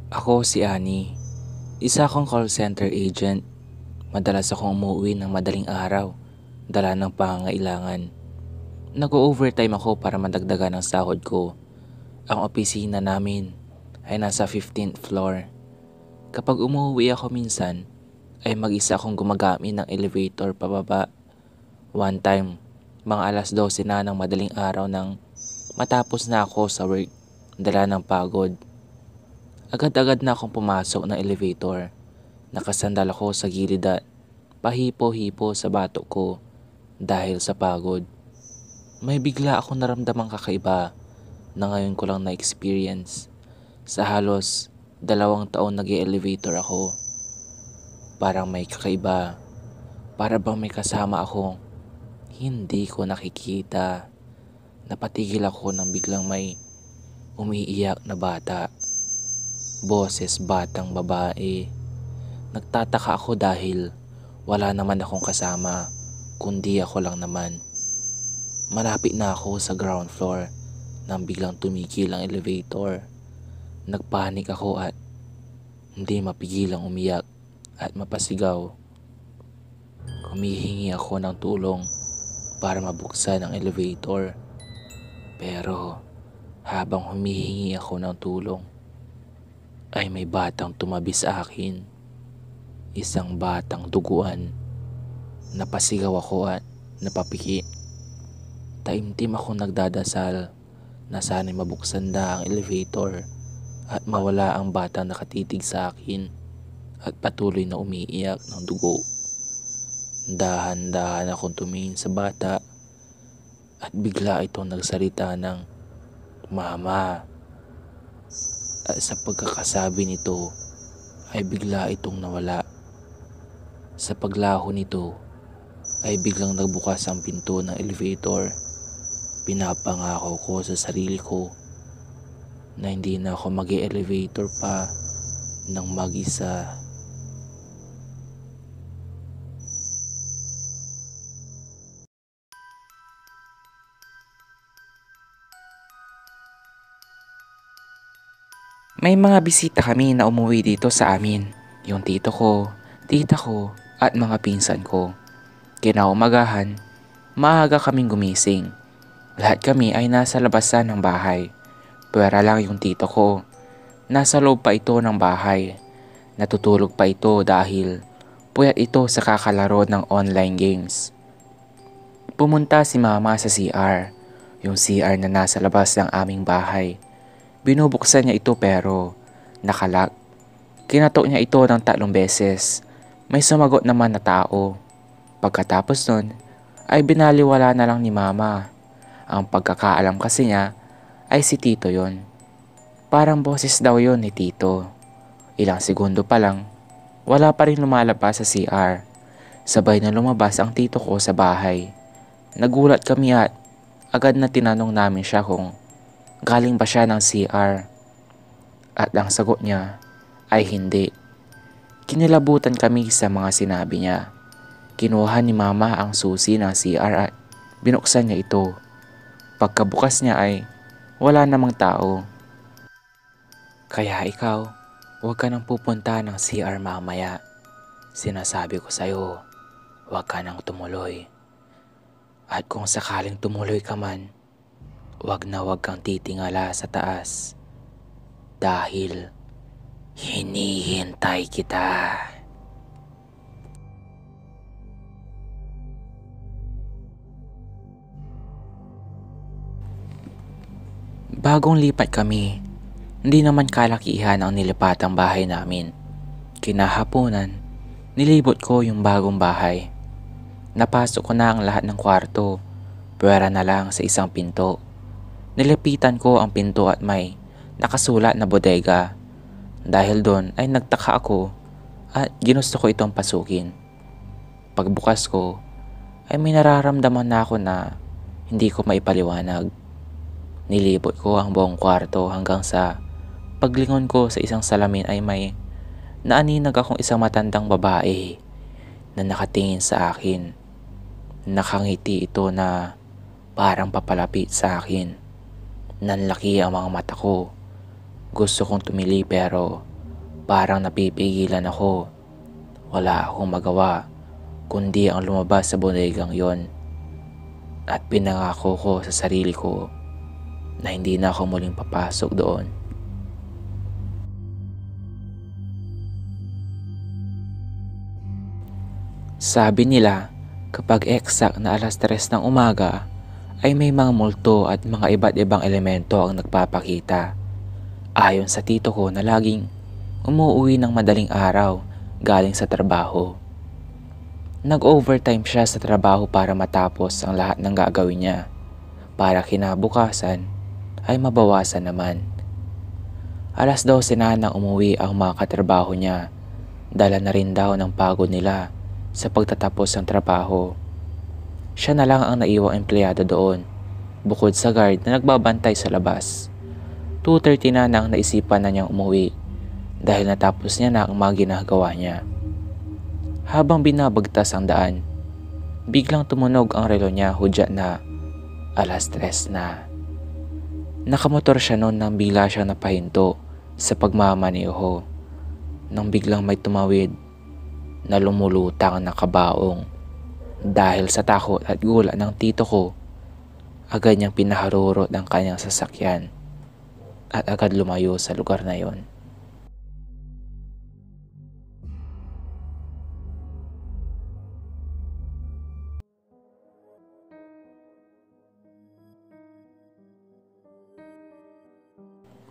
Ako si Annie, isa akong call center agent. Madalas akong umuwi ng madaling araw, dala ng pangangailangan. Nag-overtime ako para madagdagan ang sahod ko. Ang opisina namin ay nasa 15th floor. Kapag umuwi ako minsan, ay mag-isa akong gumagamit ng elevator pababa. One time, mga alas 12 na ng madaling araw nang matapos na ako sa work, dala ng pagod. Agad-agad na akong pumasok ng elevator. Nakasandal ako sa gilid at pahipo-hipo sa batok ko dahil sa pagod. May bigla akong naramdamang kakaiba na ngayon ko lang na-experience. Sa halos 2 taon nag-elevator ako. Parang may kakaiba. Para bang may kasama ako. Hindi ko nakikita. Napatigil ako nang biglang may umiiyak na bata. Boses batang babae. Nagtataka ako dahil wala naman akong kasama, kundi ako lang naman. Malapit na ako sa ground floor nang biglang tumigil ang elevator. Nagpanik ako at hindi mapigilang umiyak at mapasigaw. Humihingi ako ng tulong para mabuksan ang elevator. Pero habang humihingi ako ng tulong, ay may batang tumabi sa akin. Isang batang duguan. Napasigaw ako at napapiki. Taimtim ako nagdadasal na sana'y mabuksan na ang elevator at mawala ang batang nakatitig sa akin at patuloy na umiiyak ng dugo. Dahan-dahan akong tumingin sa bata at bigla itong nagsalita ng "Mama." At sa pagkakasabi nito ay bigla itong nawala. Sa paglaho nito ay biglang nagbukas ang pinto ng elevator. Pinapangako ko sa sarili ko na hindi na ako mag-elevator pa ng mag-isa. May mga bisita kami na umuwi dito sa amin. Yung tito ko, tita ko, at mga pinsan ko. Kinaumagahan, maaga kaming gumising. Lahat kami ay nasa labasan ng bahay. Pwera lang yung tito ko. Nasa loob pa ito ng bahay. Natutulog pa ito dahil puyat ito sa kakalaro ng online games. Pumunta si mama sa CR. Yung CR na nasa labas ng aming bahay. Binubuksan niya ito pero nakalock. Kinatok niya ito ng 3 beses. May sumagot naman na tao. Pagkatapos nun, ay binaliwala na lang ni mama. Ang pagkakaalam kasi niya ay si tito yon. Parang boses daw yon ni tito. Ilang segundo pa lang, wala pa rin lumalabas sa CR. Sabay na lumabas ang tito ko sa bahay. Nagulat kami at agad na tinanong namin siya kung galing ba siya ng CR. At ang sagot niya ay hindi. Kinilabutan kami sa mga sinabi niya. Kinuha ni mama ang susi ng CR at binuksan niya ito. Pagkabukas niya ay wala namang tao. Kaya ikaw, huwag ka nang pupunta ng CR mamaya. Sinasabi ko sa'yo, huwag ka nang tumuloy. At kung sakaling tumuloy ka man, huwag na huwag kang titingala sa taas. Dahil hinihintay kita. Bagong lipat kami. Hindi naman kalakihan ang nilipatang bahay namin. Kinahaponan, nilibot ko yung bagong bahay. Napasok ko na ang lahat ng kwarto. Pwera na lang sa isang pinto. Nilipitan ko ang pinto at may nakasulat na bodega. Dahil doon ay nagtaka ako at ginusto ko itong pasukin. Pagbukas ko ay may nararamdaman na ako na hindi ko maipaliwanag. Nilibot ko ang buong kwarto hanggang sa paglingon ko sa isang salamin ay may naaninag akong isang matandang babae na nakatingin sa akin. Nakangiti ito na parang papalapit sa akin. Nanlaki ang mga mata ko. Gusto kong tumili pero Parang napipigilan ako. Wala akong magawa kundi ang lumabas sa bodegang yon at pinangako ko sa sarili ko na hindi na ako muling papasok doon. Sabi nila, kapag eksak na alas 3 ng umaga, ay may mga multo at mga iba't ibang elemento ang nagpapakita. Ayon sa tito ko na laging umuwi ng madaling araw galing sa trabaho. Nag-overtime siya sa trabaho para matapos ang lahat ng gagawin niya, para kinabukasan ay mabawasan naman. Alas 12 na nang umuwi ang mga katrabaho niya. Dala na rin daw ng pagod nila sa pagtatapos ng trabaho. Siya na lang ang naiwang empleyado doon, bukod sa guard na nagbabantay sa labas. 2:30 na nang naisipan na niyang umuwi dahil natapos niya na ang mga ginagawa niya. Habang binabagtas ang daan, biglang tumunog ang relo niya, hudyat na alas 3 na. Nakamotor siya noon nang bigla siyang napahinto sa pagmamaneho. Nang biglang may tumawid na lumulutang na kabaong. Dahil sa takot at gulat ng tito ko, agad niyang pinaharurot ang kanyang sasakyan at agad lumayo sa lugar na yon.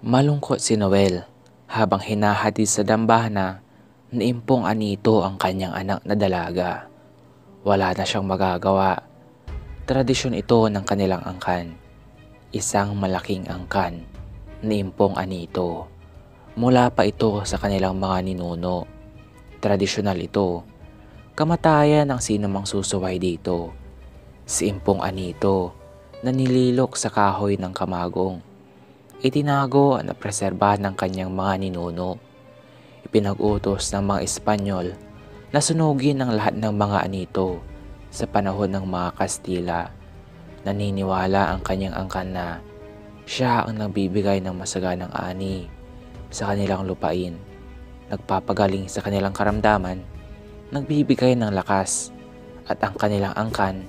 Malungkot si Noel habang hinahatid sa dambana na impong anito ang kanyang anak na dalaga. Wala na siyang magagawa. Tradisyon ito ng kanilang angkan. Isang malaking angkan na impong anito. Mula pa ito sa kanilang mga ninuno. Tradisyonal ito. Kamatayan ng sino mang susuway dito. Si impong anito na nililok sa kahoy ng kamagong. Itinago at napreserbahan ng kanyang mga ninuno. Ipinag-utos ng mga Espanyol na sunugin ang lahat ng mga anito sa panahon ng mga Kastila. Naniniwala ang kanyang angkan na siya ang nagbibigay ng masaganang ani sa kanilang lupain, nagpapagaling sa kanilang karamdaman, nagbibigay ng lakas, at ang kanilang angkan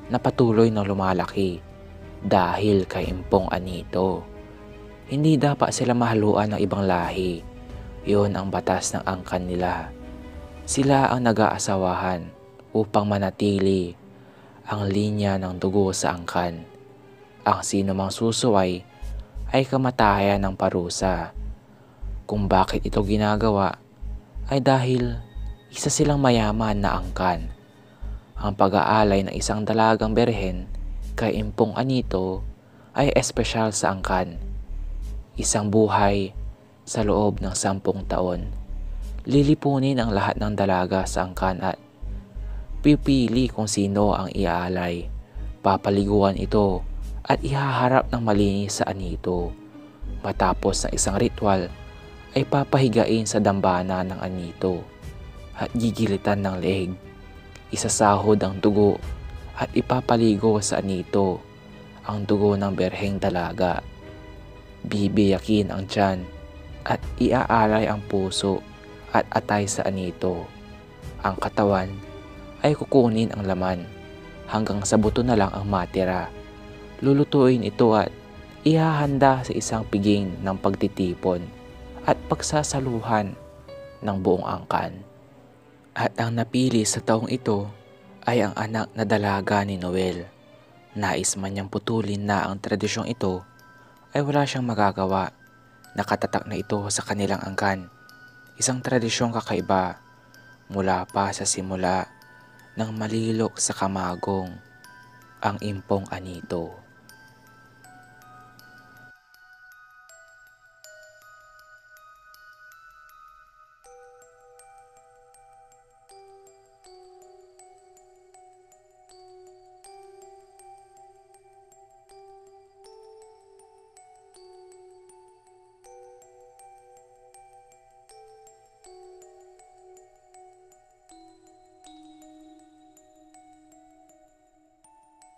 na patuloy na lumalaki dahil kay impong anito. Hindi dapat sila mahaluan ng ibang lahi. Yun ang batas ng angkan nila. Sila ang nag-aasawahan upang manatili ang linya ng dugo sa angkan. Ang sino mang susuway ay kamatayan ng parusa. Kung bakit ito ginagawa ay dahil isa silang mayaman na angkan. Ang pag-aalay ng isang dalagang berhen kay impong anito ay espesyal sa angkan. Isang buhay sa loob ng 10 taon. Lilipunin ang lahat ng dalaga sa angkan at pipili kung sino ang iaalay. Papaliguan ito at ihaharap ng malinis sa anito. Matapos ng isang ritual ay papahigain sa dambana ng anito at gigilitan ng leeg. Isasahod ang dugo at ipapaligo sa anito ang dugo ng berheng dalaga. Bibiyakin ang tiyan at iaalay ang puso at atay sa anito. Ang katawan ay kukunin ang laman hanggang sa buto na lang ang matira. Lulutuin ito at ihahanda sa isang piging ng pagtitipon at pagsasaluhan ng buong angkan. At ang napili sa taong ito ay ang anak na dalaga ni Noel. Nais man niyang putulin na ang tradisyong ito ay wala siyang magagawa. Nakatatak na ito sa kanilang angkan. Isang tradisyong kakaiba mula pa sa simula ng malilok sa kamagong, ang impong anito.